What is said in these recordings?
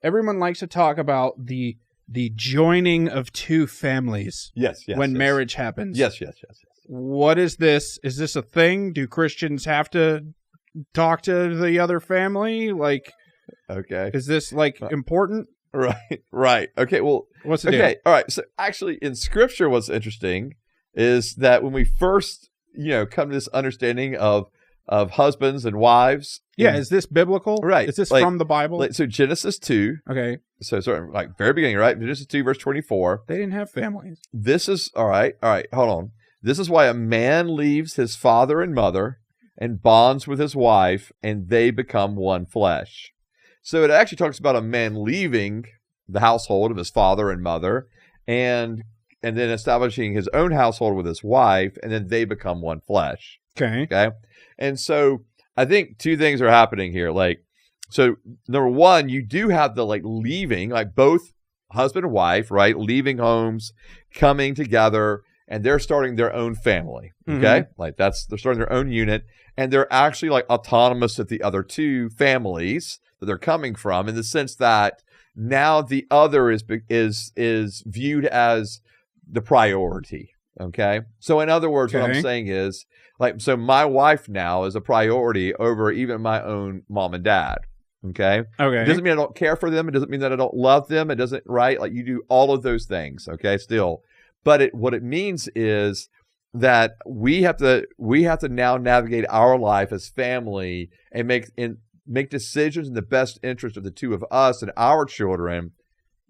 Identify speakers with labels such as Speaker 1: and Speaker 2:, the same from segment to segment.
Speaker 1: everyone likes to talk about the joining of two families.
Speaker 2: Yes.
Speaker 1: When marriage happens.
Speaker 2: Yes.
Speaker 1: What is this? Is this a thing? Do Christians have to talk to the other family? Like,
Speaker 2: okay.
Speaker 1: Is this like important?
Speaker 2: Right. Okay, well,
Speaker 1: what's the deal?
Speaker 2: Okay, all right. So actually in Scripture, what's interesting is that when we first, come to this understanding of husbands and wives.
Speaker 1: Yeah, is this biblical?
Speaker 2: Right.
Speaker 1: Is this from the Bible?
Speaker 2: So Genesis 2.
Speaker 1: Okay.
Speaker 2: So very beginning, right? Genesis 2, verse 24.
Speaker 1: They didn't have families.
Speaker 2: This is, all right, hold on. This is why a man leaves his father and mother and bonds with his wife, and they become one flesh. So it actually talks about a man leaving the household of his father and mother and then establishing his own household with his wife, and then they become one flesh. Okay. And so I think two things are happening here. So number one, you do have the leaving, both husband and wife, right? Leaving homes, coming together, and they're starting their own family. Okay. Mm-hmm. They're starting their own unit, and they're actually autonomous of the other two families that they're coming from, in the sense that now the other is viewed as the priority. Okay. So in other words, what I'm saying is so my wife now is a priority over even my own mom and dad. Okay. It doesn't mean I don't care for them. It doesn't mean that I don't love them. It doesn't, right? You do all of those things. Okay. Still, but what it means is that we have to now navigate our life as family and make decisions in the best interest of the two of us and our children,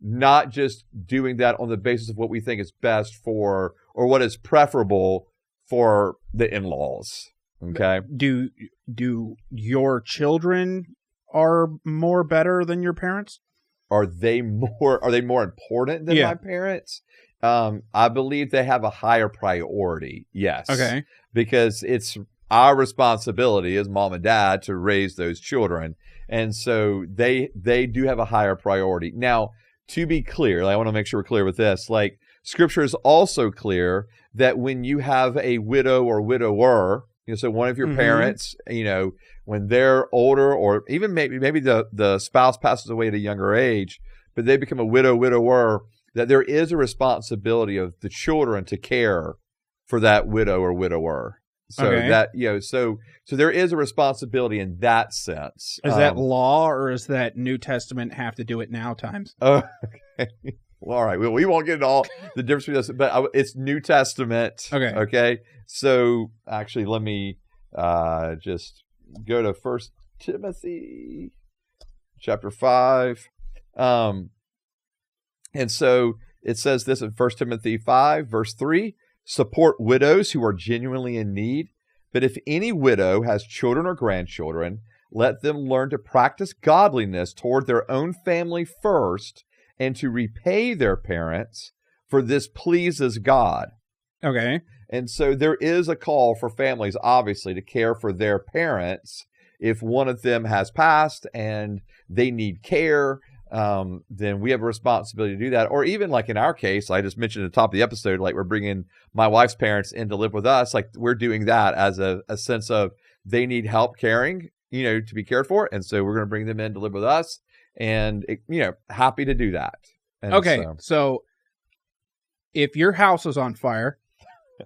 Speaker 2: not just doing that on the basis of what we think is best for, or what is preferable for the in-laws. Okay.
Speaker 1: Do your children are more better than your parents?
Speaker 2: Are they more important than my parents? I believe they have a higher priority. Yes.
Speaker 1: Okay.
Speaker 2: Because it's our responsibility as mom and dad to raise those children. And so they do have a higher priority. Now, to be clear, I want to make sure we're clear with this. Scripture is also clear that when you have a widow or widower, so one of your parents, when they're older, or even maybe the spouse passes away at a younger age, but they become a widower, that there is a responsibility of the children to care for that widow or widower. So so there is a responsibility in that sense.
Speaker 1: Is that law, or is that New Testament have to do it now times?
Speaker 2: Okay. Well, all right. We won't get into all the difference between this, but it's New Testament.
Speaker 1: Okay.
Speaker 2: Okay. So actually, let me just go to 1 Timothy chapter 5. And so it says this in 1 Timothy 5, verse 3, support widows who are genuinely in need. But if any widow has children or grandchildren, let them learn to practice godliness toward their own family first, and to repay their parents, for this pleases God.
Speaker 1: Okay.
Speaker 2: And so there is a call for families, obviously, to care for their parents. If one of them has passed and they need care, then we have a responsibility to do that. Or even in our case, I just mentioned at the top of the episode, we're bringing my wife's parents in to live with us. We're doing that as a sense of they need help caring, to be cared for. And so we're going to bring them in to live with us, and, happy to do that. And
Speaker 1: okay. So if your house is on fire,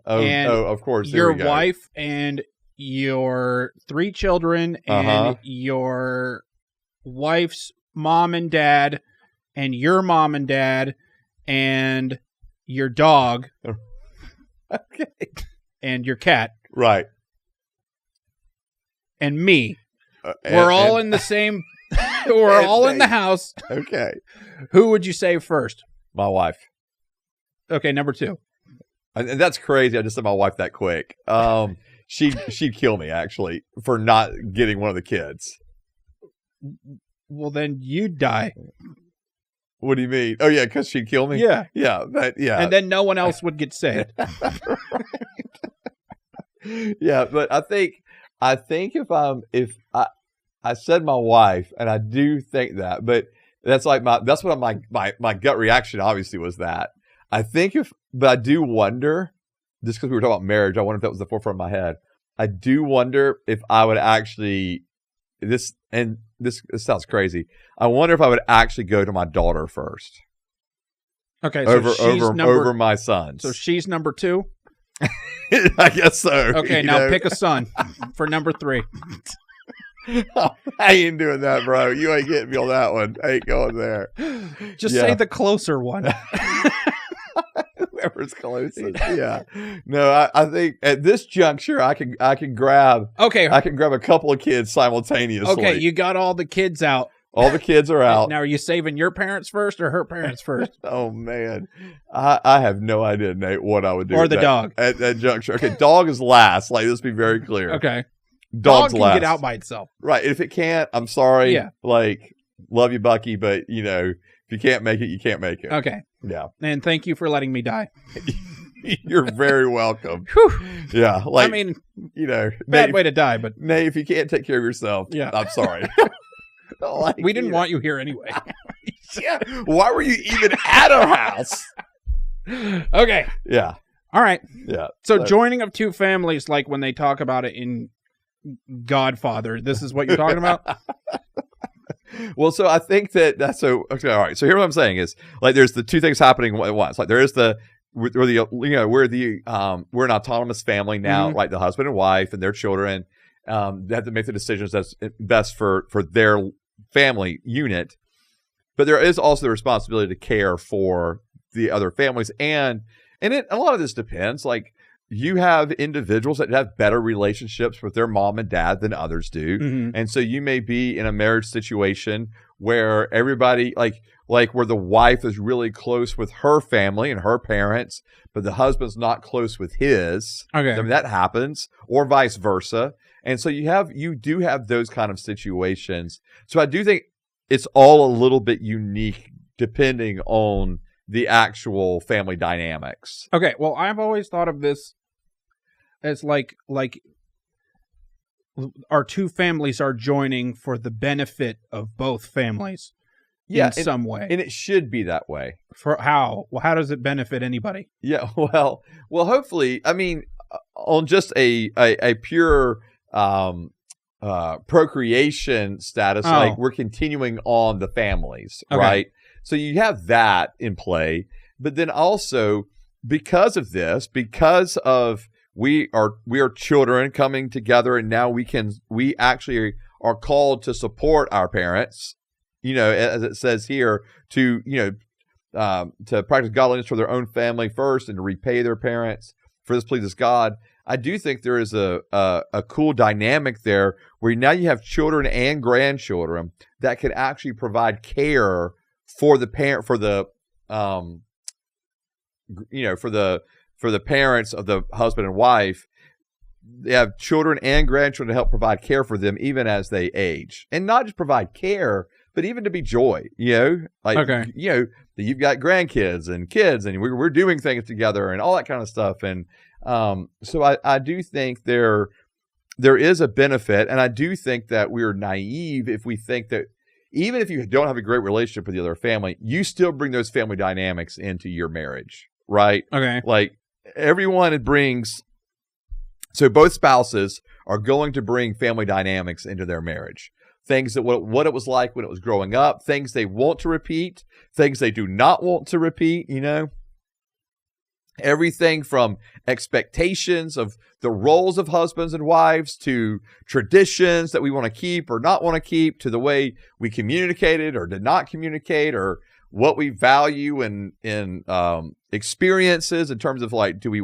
Speaker 2: of course,
Speaker 1: your wife and your 3 children and your wife's mom and dad and your mom and dad and your dog and your cat,
Speaker 2: right,
Speaker 1: and me, we're all in the same we're all in the house.
Speaker 2: Okay.
Speaker 1: Who would you say first?
Speaker 2: My wife.
Speaker 1: Okay, number 2.
Speaker 2: And that's crazy. I just said my wife that quick. She'd kill me, actually, for not getting one of the kids.
Speaker 1: Well, then you'd die.
Speaker 2: What do you mean? Oh, yeah, because she'd kill me?
Speaker 1: Yeah.
Speaker 2: Yeah.
Speaker 1: And then no one else would get saved.
Speaker 2: Yeah, but I think if I said my wife, and I do think that, but that's what my gut reaction obviously was that. But I do wonder, just because we were talking about marriage, I wonder if that was the forefront of my head. I do wonder if I would actually, and this sounds crazy. I wonder if I would actually go to my daughter first.
Speaker 1: Okay, so
Speaker 2: over my sons.
Speaker 1: So she's number 2?
Speaker 2: I guess so.
Speaker 1: Okay, now pick a son for number 3.
Speaker 2: I ain't doing that, bro. You ain't getting me on that one. I ain't going there.
Speaker 1: Just say the closer one.
Speaker 2: Whoever's closest. Yeah. No, I think at this juncture I can grab a couple of kids simultaneously.
Speaker 1: Okay, you got all the kids out.
Speaker 2: All the kids are out.
Speaker 1: Now, are you saving your parents first or her parents first?
Speaker 2: Oh, man. I have no idea, Nate, what I would do.
Speaker 1: Or the dog.
Speaker 2: At that juncture. Okay, dog is last. Like, let's be very clear.
Speaker 1: Okay.
Speaker 2: Dog
Speaker 1: can
Speaker 2: last.
Speaker 1: get out by itself.
Speaker 2: Right. If it can't, I'm sorry.
Speaker 1: Yeah.
Speaker 2: Like, love you, Bucky, but, if you can't make it, you can't make it.
Speaker 1: Okay.
Speaker 2: Yeah.
Speaker 1: And thank you for letting me die.
Speaker 2: You're very welcome.
Speaker 1: Whew.
Speaker 2: Yeah. Like,
Speaker 1: bad
Speaker 2: Nate,
Speaker 1: way to die, but.
Speaker 2: Nate, if you can't take care of yourself, I'm sorry.
Speaker 1: We didn't want you here anyway.
Speaker 2: Yeah. Why were you even at our house?
Speaker 1: Okay.
Speaker 2: Yeah.
Speaker 1: All right.
Speaker 2: Yeah.
Speaker 1: So joining of 2 families, like when they talk about it in Godfather, this is what you're talking about?
Speaker 2: Well, so I think that's so. Okay, all right. So here's what I'm saying is, like, there's the 2 things happening at once. Like, there is we're an autonomous family now, like the husband and wife and their children. They have to make the decisions that's best for their family unit. But there is also the responsibility to care for the other families, and a lot of this depends. Like, you have individuals that have better relationships with their mom and dad than others do. Mm-hmm. And so you may be in a marriage situation where everybody, like where the wife is really close with her family and her parents, but the husband's not close with his.
Speaker 1: Okay.
Speaker 2: I mean, that happens, or vice versa. And so you do have those kind of situations. So I do think it's all a little bit unique depending on the actual family dynamics.
Speaker 1: Okay. Well, I've always thought of this as like our 2 families are joining for the benefit of both families in some way.
Speaker 2: And it should be that way.
Speaker 1: For how? Well, how does it benefit anybody?
Speaker 2: Yeah, well, hopefully, I mean, on just a pure procreation status, like we're continuing on the families, right? So you have that in play, but then also because of this, because of we are children coming together, and now we actually are called to support our parents, as it says here, to practice godliness for their own family first and to repay their parents, for this pleases God. I do think there is a cool dynamic there where now you have children and grandchildren that can actually provide care for the parent, for the parents of the husband and wife. They have children and grandchildren to help provide care for them even as they age, and not just provide care, but even to be joy. That you've got grandkids and kids, and we're doing things together and all that kind of stuff. And so I do think there is a benefit, and I do think that we're naive if we think that even if you don't have a great relationship with the other family, you still bring those family dynamics into your marriage, right?
Speaker 1: Okay.
Speaker 2: Like, everyone brings, so both spouses are going to bring family dynamics into their marriage. Things that what it was like when it was growing up, things they want to repeat, things they do not want to repeat, Everything from expectations of the roles of husbands and wives to traditions that we want to keep or not want to keep, to the way we communicated or did not communicate, or what we value in experiences in terms of, like, do we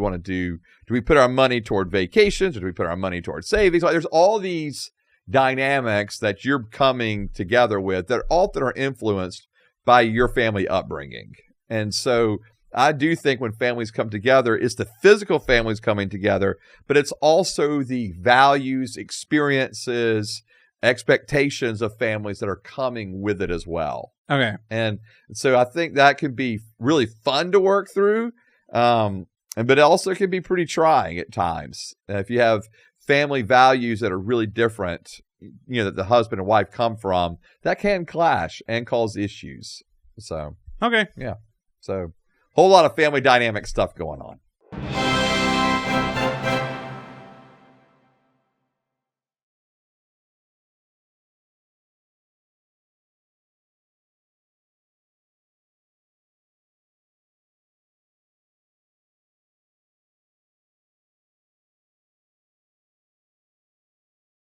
Speaker 2: put our money toward vacations, or do we put our money toward savings? Like, there's all these dynamics that you're coming together with that often are influenced by your family upbringing. And so I do think when families come together, it's the physical families coming together, but it's also the values, experiences, expectations of families that are coming with it as well.
Speaker 1: Okay.
Speaker 2: And so I think that can be really fun to work through, but it also can be pretty trying at times. If you have family values that are really different, that the husband and wife come from, that can clash and cause issues. So,
Speaker 1: okay.
Speaker 2: Yeah. So, whole lot of family dynamic stuff going on.